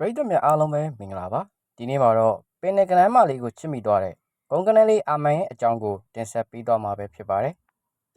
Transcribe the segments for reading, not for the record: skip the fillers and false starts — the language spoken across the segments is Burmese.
ပရိသတ်များအားလုံးပဲမင်္ဂလာပါဒီနေ့မှာတော့ပင်လယ်ကနန်းမလေးကိုချစ်မိသွားတဲ့ဂုံကနန်းလေးအာမန်ရဲ့အကြောင်းကိုတင်ဆက်ပေးသွားမှာပဲဖြစ်ပါတယ်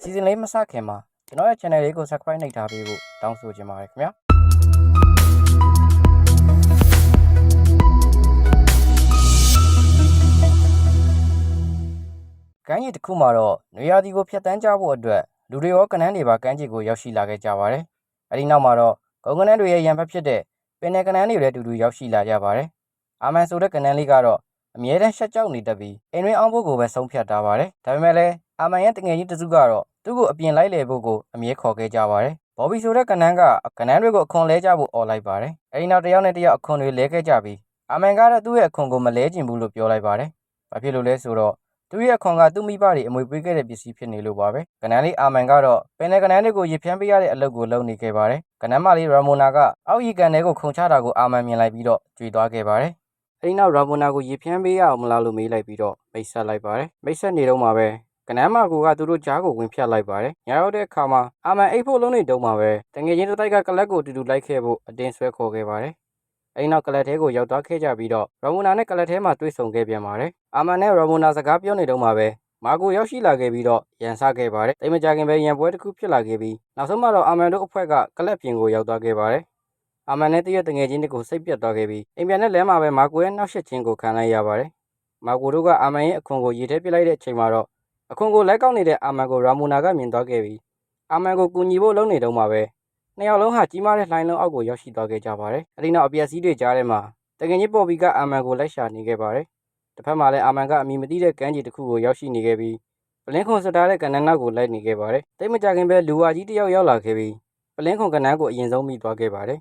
စီစဉ်လေးမစခင်မှာကျွန်တော်ရဲ့ channel လေးကို subscribe နှိပ်ထားပေးဖို့တောင်းဆိုချင်ပါတယ်ခင်ဗျာကမ်းခြေတစ်ခုမှာတော့နွေရာသီကိုဖြတ်တန်းကြဖို့အတွက်လူတွေရောကနန်းတွေပါကမ်းခြေကိုရောက်ရှိလာခဲ့ကြပါတယ်အဲဒီနောက်မှာတော့ဂုံကနန်းတွေရဲ့ရံဖက်ဖြစ်တဲ့ပင်လယ်ကနန်းတွေလည်းအတူတူရောက်ရှိလာကြပါတယ်အာမန်ဆိုတဲ့ကနန်းလေးကတော့အမြဲတမ်းရှက်ကြောက်နေတတ်ပြီးအိမ်တွင်းအောင်ဖို့ကိုပဲဆုံးဖြတ်ထားပါတယ်ဒါပေမဲ့လည်းအာမန်ရဲ့တငယ်ချင်းတစုကတော့သူ့ကိုအပြင်လိုက်လေဖို့ကိုအမြဲခေါ်ခဲ့ကြပါတယ်ဘော်ဘီဆိုတဲ့ကနန်းတွေကိုအခွန်လဲကြဖို့អော်လိုက်ပါတယ်အဲဒီနောက်တယောက်နဲ့တယောက်အခွန်တွေလဲခဲ့ကြပြီးအာမန်ကတော့သူ့ရဲ့အခွန်ကိုမလဲကျင်ဘူးလို့ပြောလိုက်ပါတယ်ဘာဖြစ်လို့လဲဆိုတော့သူ့ရဲ့အခွန်ကသူ့မိဘတွေအမွေပေးခဲ့တဲ့ပစ္စည်းဖြစ်နေလို့ပါပဲကနန်းလေးအာမန်ကတော့ပင်လယ်ကနန်းတွေကိုရေဖြန်းပေးရတဲ့အလုပ်ကိုလုပ်နေခဲ့ပါတယ်ကနန်းမလေးရာမိုနာကအောက်ရီကန်ထဲကိုခုန်ချတာကိုအာမန်မြင်လိုက်ပြီးတော့ကြွေသွားခဲ့ပါတယ်အဲဒီနောက်ရာမိုနာကိုရေဖြန်းပေးရအောင်မလားလို့မေးလိုက်ပြီးတော့မိတ်ဆက်လိုက်ပါတယ်မိတ်ဆက်နေတော့မှပဲကနန်းမကူကသူတို့ကြားကိုဝင်ဖြတ်လိုက်ပါတယ်ညရောက်တဲ့အခါမှာအာမန်အိတ်ဖို့လုံးနေတုံးမှာပဲတငယ်ချင်းတစ်တိုက်ကကလပ်ကိုတူတူလိုက်ခဲ့ဖို့အတင်းဆွဲခေါ်ခဲ့ပါတယ်အဲဒီနောက်ကလပ်ထဲကိုရောက်သွားခဲ့ကြပြီးတော့ရာမိုနာနဲ့ကလပ်ထဲမှာတွေ့ဆုံခဲ့ပြန်ပါတယ်အာမန်နဲ့ရာမိုနာစကားပြောနေတုံးမှာပဲမာကိုရောက်ရှိလာခဲ့ပြီးတော့ရန်စခဲ့ပါတယ်တိတ်မကြခင်ပဲရန်ပွဲတစ်ခုဖြစ်လာခဲ့ပြီးနောက်ဆုံးမှာတော့အာမန်တို့အဖွဲ့ကကလပ်ပြင်ကိုရောက်သွားခဲ့ပါတယ်အာမန်နဲ့တရက်တငယ်ချင်းတွေကိုစိတ်ပြတ်သွားခဲ့ပြီးအိမ်ပြန်တဲ့လဲမှာပဲမာကိုရဲ့နောက်ဆက်ခြင်းကိုခံလိုက်ရပါတယ်မာကိုတို့ကအာမန်ရဲ့အခွန်ကိုရေထဲပစ်လိုက်တဲ့အချိန်မှာတော့အခွန်ကိုလိုက်ကောက်နေတဲ့အာမန်ကိုရာမိုနာကမြင်သွားခဲ့ပြီးအာမန်ကိုကူညီဖို့လုပ်နေတုန်းမှာပဲနှစ်ယောက်လုံးဟာကြီးမားတဲ့လှိုင်းလုံးအောက်ကိုရောက်ရှိသွားခဲ့ကြပါတယ်အဲဒီနောက်အပြက်စီးတွေကြားထဲမှာတကယ်ကြီးပေါ်ပြီးကအာမန်ကိုလိုက်ရှာနေခဲ့ပါတယ်တစ်ဖက်မှာလည်းအာမန်ကအမီမသိတဲ့ကမ်းခြေတစ်ခုကိုရောက်ရှိနေခဲ့ပြီးပလင်းခွန်စတားတဲ့ကနန်းနောက်ကိုလိုက်နေခဲ့ပါတယ်တိတ်မကြခင်ပဲလူဝါကြီးတစ်ယောက်ရောက်လာခဲ့ပြီးပလင်းခွန်ကနန်းကိုအရင်ဆုံးမိသွားခဲ့ပါတယ်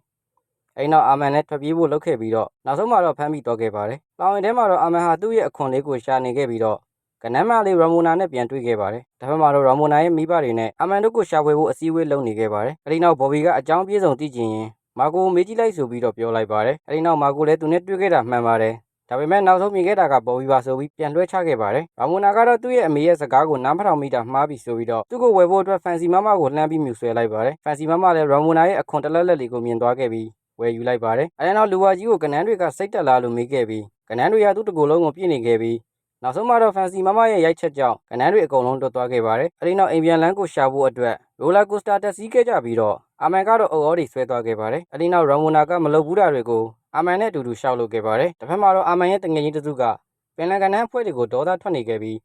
အဲဒီနောက်အာမန်နဲ့ထွက်ပြေးဖို့လုပ်ခဲ့ပြီးတော့နောက်ဆုံးမှာတော့ဖမ်းမိသွားခဲ့ပါတယ်လောင်ရင်ထဲမှာတော့အာမန်ဟာသူ့ရဲ့အခွန်လေးကိုရှာနေခဲ့ပြီးတော့ကနန်းမလေးရာမိုနာနဲ့ပြန်တွေ့ခဲ့ပါတယ်ဒါပေမဲ့တော့ရာမိုနာရဲ့မိဘတွေနဲ့အာမန်တို့ကိုရှာဖွေဖို့အစည်းအဝေးလုပ်နေခဲ့ပါတယ်အဲဒီနောက်ဘော်ဘီကအကြောင်းပြေဆုံးသိချင်ရင်မာကိုမေးကြည့်လိုက်ဆိုပြီးတော့ပြောလိုက်ပါတယ်အဲဒီနောက်မာကိုလည်းသူနဲ့တွေ့ခဲ့တာမှန်ပါတယ်ဒါပေမဲ့နောက်ဆုံးမြင်ခဲ့တာကဘော်ဘီပါဆိုပြီးပြန်လွှဲချခဲ့ပါတယ်ရာမိုနာကတော့သူ့ရဲ့အမေရဲ့စကားကိုနားမထောင်မိတာမှားပြီဆိုပြီးတော့သူ့ကိုဝယ်ဖို့အတွက်ဖန်စီမမကိုလှမ်းပြီးမြူဆွဲလိုက်ပါတယ်ဖန်စီမမလည်းရာမိုနာရဲ့အခွန်တလက်လက်လေးကိုမြင်သွားခဲ့ပြီးဝယ်ယူလိုက်ပါတယ်အဲဒီနောက်လူဝါကြီးကိုကနန်းတွေကစိတ်တက်လာလို့မေးခဲ့ပြီးကနန်းတွေကသူ့တကူလုံးကိုပြည့်နေခဲ့ပြီးနောက်ဆုံးမှာတော့ဖန်စီမမရဲ့ရိုက်ချက်ကြောင့်ကနန်းတွေအကုန်လုံးတွတ်သွားခဲ့ပါတယ်အဲဒီနောက်အိမ်ပြန်လန်းကိုရှာဖို့အတွက်ရိုလာကိုစတာတက်စီးခဲ့ကြပြီးတော့အာမန်ကတော့အုပ်အော်တွေဆွဲသွားခဲ့ပါတယ်အဲဒီနောက်ရာမိုနာကမလုပ်ဘူးတာတွေကိုအာမန်နဲ့အတူတူရှောက်လုပ်ခဲ့ပါတယ်တစ်ဖက်မှာတော့အာမန်ရဲ့တငယ်ချင်းတစုကပင်လယ်ကနန်းအဖွဲ့တွေကိုဒေါသထွက်နေခဲ့ပြီး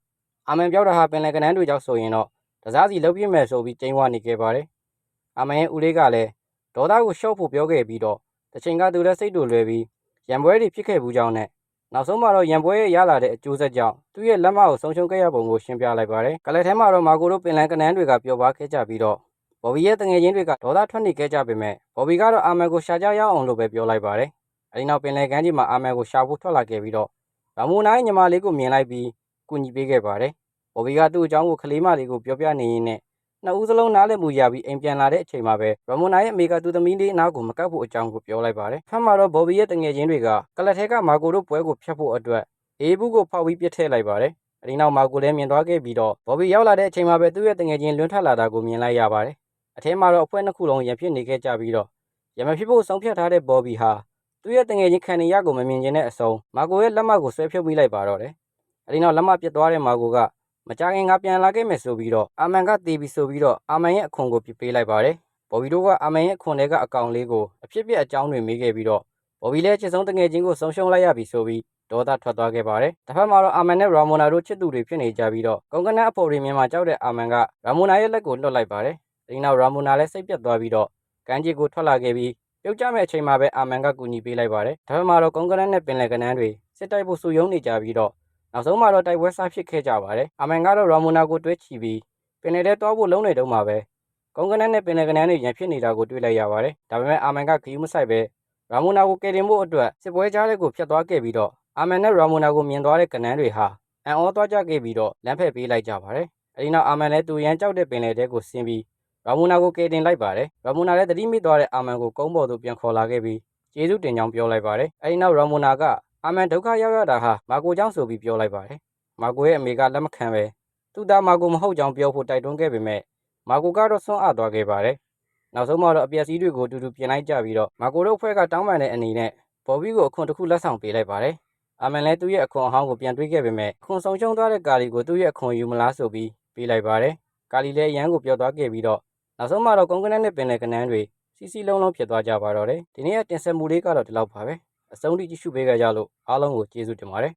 အာမန်ပြောတာဟာပင်လယ်ကနန်းတွေကြောင့်ဆိုရင်တော့တစားစီလှုပ်ပြစ်မယ်ဆိုပြီးကျင်းဝနေခဲ့ပါတယ်အာမန်ရဲ့ဦးလေးကလည်းဒေါသကိုရှော့ဖို့ပြောခဲ့ပြီးတော့တစ်ချိန်ကသူလည်းစိတ်တူလွယ်ပြီးရံပွဲတွေဖြစ်ခဲ့ဘူးကြောင်းနဲ့နောက်ဆုံးမှာတော့ရံပွဲရဲ့ရလာတဲ့အကျိုးဆက်ကြောင့်သူ့ရဲ့လက်မကိုဆုံးရှုံးခဲ့ရပုံကိုရှင်းပြလိုက်ပါတယ်ကလပ်ထဲမှာတော့မာကိုတို့ပင်လယ်ကနန်းတွေကပျော်ပါခဲ့ကြပြီးတော့ဘော်ဘီရဲ့တငယ်ချင်းတွေကဒေါသထွက်နေခဲ့ကြပေမဲ့ဘော်ဘီကတော့အာမန်ကိုရှာကြရအောင်လို့ပဲပြောလိုက်ပါတယ်အဲဒီနောက်ပင်လယ်ကမ်းခြေမှာအာမန်ကိုရှာဖို့ထွက်လာခဲ့ပြီးတော့ရာမိုနာရဲ့ညီမလေးကိုမြင်လိုက်ပြီးကူညီပေးခဲ့ပါတယ်ဘော်ဘီကသူ့အကြောင်းကိုကလေးမလေးကိုပြောပြနေရင်းနဲ့နှစ်ဦးစလုံးနားလည်မှုရပြီးအိမ်ပြန်လာတဲ့အချိန်မှာပဲရာမိုနာရဲ့အမေကသူ့သမီးလေးအနားကိုမကပ်ဖို့အကြောင်းကိုပြောလိုက်ပါတယ်ဖက်မှာတော့ဘော်ဘီရဲ့တငယ်ချင်းတွေကကလပ်ထဲကမာကိုတို့ပွဲကိုဖျက်ဖို့အတွက်အေးဘူးကိုဖောက်ပြီးပြစ်ထည့်လိုက်ပါတယ်အဲဒီနောက်မာကိုလည်းမြင်သွားခဲ့ပြီးတော့ဘော်ဘီရောက်လာတဲ့အချိန်မှာပဲသူ့ရဲ့တငယ်ချင်းလွန်းထွက်လာတာကိုမြင်လိုက်ရပါတယ်အထဲမှာတော့အဖွဲ့နှစ်ခုလုံးရံဖြစ်နေခဲ့ကြပြီးတော့ရမဖြစ်ဖို့ဆုံးဖြတ်ထားတဲ့ဘော်ဘီဟာသူ့ရဲ့တငယ်ချင်းခံနေရကိုမမြင်ခြင်းနဲ့အဆုံးမာကိုရဲ့လက်မကိုဆွဲဖြုတ်မိလိုက်ပါတော့တယ်အဲဒီနောက်လက်မပြတ်သွားတဲ့မာကိုကမကြခင်ငါပြန်လာခဲ့မယ်ဆိုပြီးတော့အာမန်ကတေးပြီးဆိုပြီးတော့အာမန်ရဲ့အခွန်ကိုပြပေးလိုက်ပါတယ်ဘော်ဘီတို့ကအာမန်ရဲ့အခွန်တွေကအကောင်လေးကိုအဖြစ်ပြက်အကြောင်းတွေမေးခဲ့ပြီးတော့ဘော်ဘီလည်းချစ်ဆုံးတငယ်ချင်းကိုဆုံးရှုံးလိုက်ရပြီဆိုပြီးဒေါသထွက်သွားခဲ့ပါတယ်တစ်ဖက်မှာတော့အာမန်နဲ့ရာမိုနာတို့ချစ်သူတွေဖြစ်နေကြပြီးတော့ကုန်းကနန်းအဖော်တွေမြင်မှကြောက်တဲ့အာမန်ကရာမိုနာရဲ့လက်ကိုလွှတ်လိုက်ပါတယ်ဒီနောက်ရာမိုနာလည်းစိတ်ပြတ်သွားပြီးတော့ကမ်းခြေကိုထွက်လာခဲ့ပြီးပြုတ်ကျမဲ့အချိန်မှာပဲအာမန်ကကူညီပေးလိုက်ပါတယ်ဒါပေမဲ့တော့ကုန်းကနန်းနဲ့ပင်လယ်ကနန်းတွေစစ်တိုက်ဖို့စုယုံနေကြပြီးတော့နောက်ဆုံးမှာတော့တိုက်ပွဲစားဖြစ်ခဲ့ကြပါတယ်အာမန်ကတော့ရာမိုနာကိုတွဲချီပြီးပင်လယ်ထဲသွားဖို့လုံးနေတုန်းမှာပဲကုန်းကနန်းနဲ့ပင်လယ်ကနန်းတွေရန်ဖြစ်နေတာကိုတွေ့လိုက်ရပါတယ်ဒါပေမဲ့အာမန်ကခရီးမဆိုင်ပဲရာမိုနာကိုကယ်တင်ဖို့အတွက်စစ်ပွဲကြားတဲ့ကိုဖျက်သွားခဲ့ပြီးတော့အာမန်နဲ့ရာမိုနာကိုမြင်သွားတဲ့ကနန်းတွေဟာအံ့ဩသွားကြခဲ့ပြီးတော့လမ်းဖက်ပေးလိုက်ကြပါတယ်အဲဒီနောက်အာမန်လည်းသူရန်ကြောက်တဲ့ပင်လယ်ထဲကိုဆင်းပြီးရာမိုနာကိုကယ်တင်လိုက်ပါတယ်ရာမိုနာလည်းသတိမိသွားတဲ့အာမန်ကိုကုန်းပေါ်သို့ပြန်ခေါ်လာခဲ့ပြီးကျေးဇူးတင်ကြောင်းပြောလိုက်ပါတယ်အဲဒီနောက်ရာမိုနာကအာမန်ဒုက္ခရောက်ရတာဟာမာကိုကြောင့်ဆိုပြီးပြောလိုက်ပါတယ်မာကိုရဲ့အမေကလက်မခံပဲသူ့သားမာကိုမဟုတ်ကြောင်းပြောဖို့တိုက်တွန်းခဲ့ပေမဲ့မာကိုကတော့ဆွန့်အားသွားခဲ့ပါတယ်နောက်ဆုံးမှာတော့အပြက်စီးတွေကိုအတူတူပြင်လိုက်ကြပြီးတော့မာကိုတို့အဖွဲ့ကတောင်းပန်တဲ့အနေနဲ့ ဘော်ဘီကိုအခွန်တစ်ခုလက်ဆောင်ပေးလိုက်ပါတယ်အာမန်လည်းသူ့ရဲ့အခွန်အဟောင်းကိုပြန်တွေးခဲ့ပေမဲ့အခွန်ဆုံးရှုံးသွားတဲ့ကာလီကိုသူ့ရဲ့အခွန်ယူမလားဆိုပြီးပေးလိုက်ပါတယ်ကာလီလည်းအရန်ကိုပျော်သွားခဲ့ပြီးတော့နောက်ဆုံးမှာတော့ကုန်းကနန်းနဲ့ပင်လယ်ကနန်းတွေစီစီလုံးလုံးဖြစ်သွားကြပါတော့တယ်ဒီနေ့ကတင်ဆက်မှုလေးကတော့ဒီလောက်ပါပဲအဆုံးထိကြည့်ရှုပေးကြလို့အားလုံးကိုကျေးဇူးတင်ပါတယ်